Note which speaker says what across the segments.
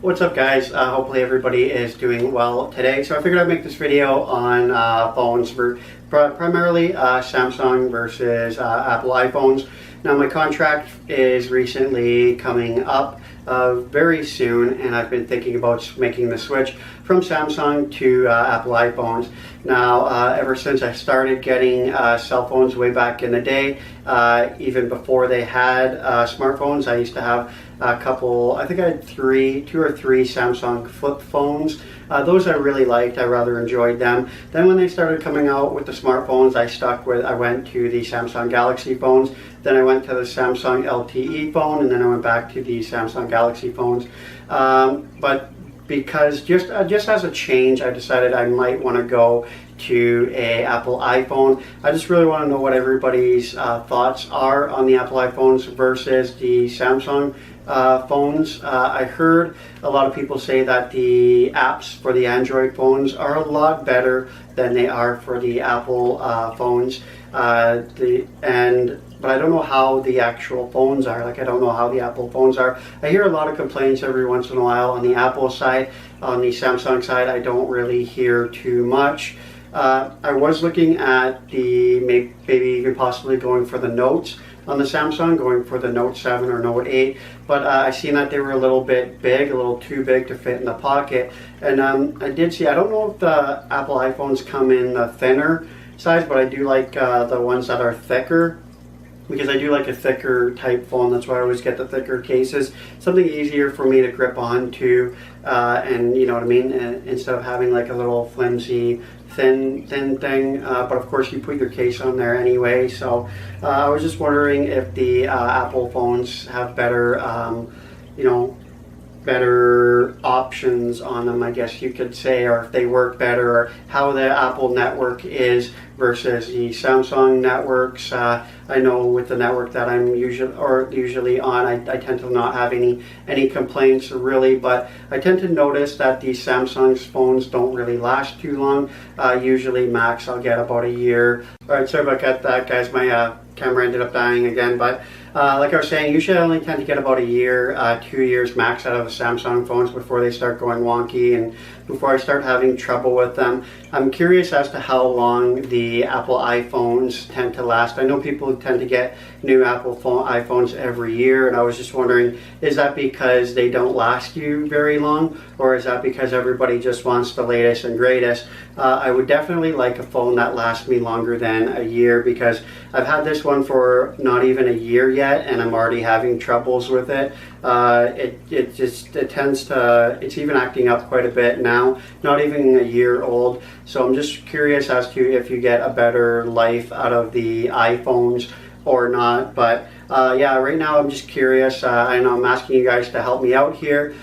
Speaker 1: What's up, guys? Hopefully everybody is doing well today. So I figured I'd make this video on phones for primarily Samsung versus Apple iPhones. Now my contract is recently coming up very soon, and I've been thinking about making the switch from Samsung to Apple iPhones. Now ever since I started getting cell phones way back in the day, even before they had smartphones, I used to have a couple, I think I had two or three Samsung flip phones. Those I really liked. I rather enjoyed them. Then when they started coming out with the smartphones, I went to the Samsung Galaxy phones. Then I went to the Samsung LTE phone, and then I went back to the Samsung Galaxy phones. But because just as a change, I decided I might want to go to a Apple iPhone. I just really want to know what everybody's thoughts are on the Apple iPhones versus the Samsung phones. I heard a lot of people say that the apps for the Android phones are a lot better than they are for the Apple phones. But I don't know how the actual phones are. Like, I don't know how the Apple phones are. I hear a lot of complaints every once in a while on the Apple side. On the Samsung side, I don't really hear too much. I was looking at maybe even possibly going for the Notes on the Samsung, going for the Note 7 or Note 8, but I seen that they were a little bit big, a little too big to fit in the pocket. And I did see, I don't know if the Apple iPhones come in the thinner size, but I do like the ones that are thicker, because I do like a thicker type phone. That's why I always get the thicker cases. Something easier for me to grip onto, and you know what I mean, instead of having like a little flimsy thin thing, but of course you put your case on there anyway. So I was just wondering if the Apple phones have better better options on them, I guess you could say, or if they work better, or how the Apple network is versus the Samsung networks. I know with the network that I'm usually on, I tend to not have any complaints really, but I tend to notice that the Samsung's phones don't really last too long. Usually max I'll get about a year. Alright, sorry about that, guys. My camera ended up dying again, but like I was saying, usually I only tend to get about a year, 2 years max out of the Samsung phones before they start going wonky and before I start having trouble with them. I'm curious as to how long the Apple iPhones tend to last. I know people tend to get new Apple iPhones every year, and I was just wondering, is that because they don't last you very long, or is that because everybody just wants the latest and greatest? I would definitely like a phone that lasts me longer than a year, because I've had this one for not even a year yet, and I'm already having troubles with it. It's even acting up quite a bit now, not even a year old. So I'm just curious as to if you get a better life out of the iPhones or not. But yeah, right now I'm just curious. I know I'm asking you guys to help me out here,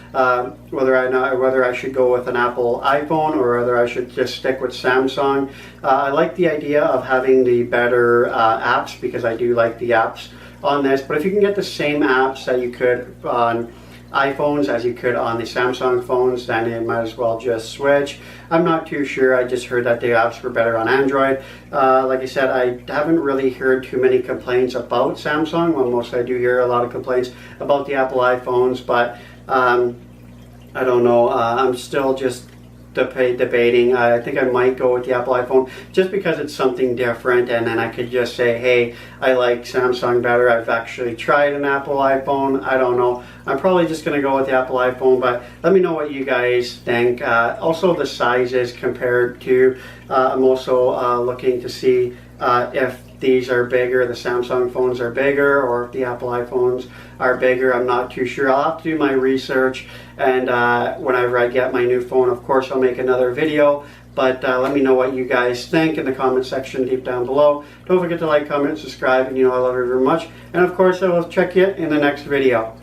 Speaker 1: whether I should go with an Apple iPhone or whether I should just stick with Samsung. I like the idea of having the better apps, because I do like the apps on this, but if you can get the same apps that you could on iPhones as you could on the Samsung phones, then you might as well just switch. I'm not too sure. I just heard that the apps were better on Android. Like I said, I haven't really heard too many complaints about Samsung. Well, mostly I do hear a lot of complaints about the Apple iPhones, but I don't know. I'm still just debating. I think I might go with the Apple iPhone just because it's something different, and then I could just say, hey, I like Samsung better. I've actually tried an Apple iPhone. I don't know. I'm probably just going to go with the Apple iPhone, but let me know what you guys think. Also the sizes compared to, I'm also looking to see if these are bigger, the Samsung phones are bigger, or if the Apple iPhones are bigger. I'm not too sure. I'll have to do my research, and whenever I get my new phone, of course, I'll make another video. But let me know what you guys think in the comment section deep down below. Don't forget to like, comment, subscribe, and you know I love you very much. And of course, I will check you in the next video.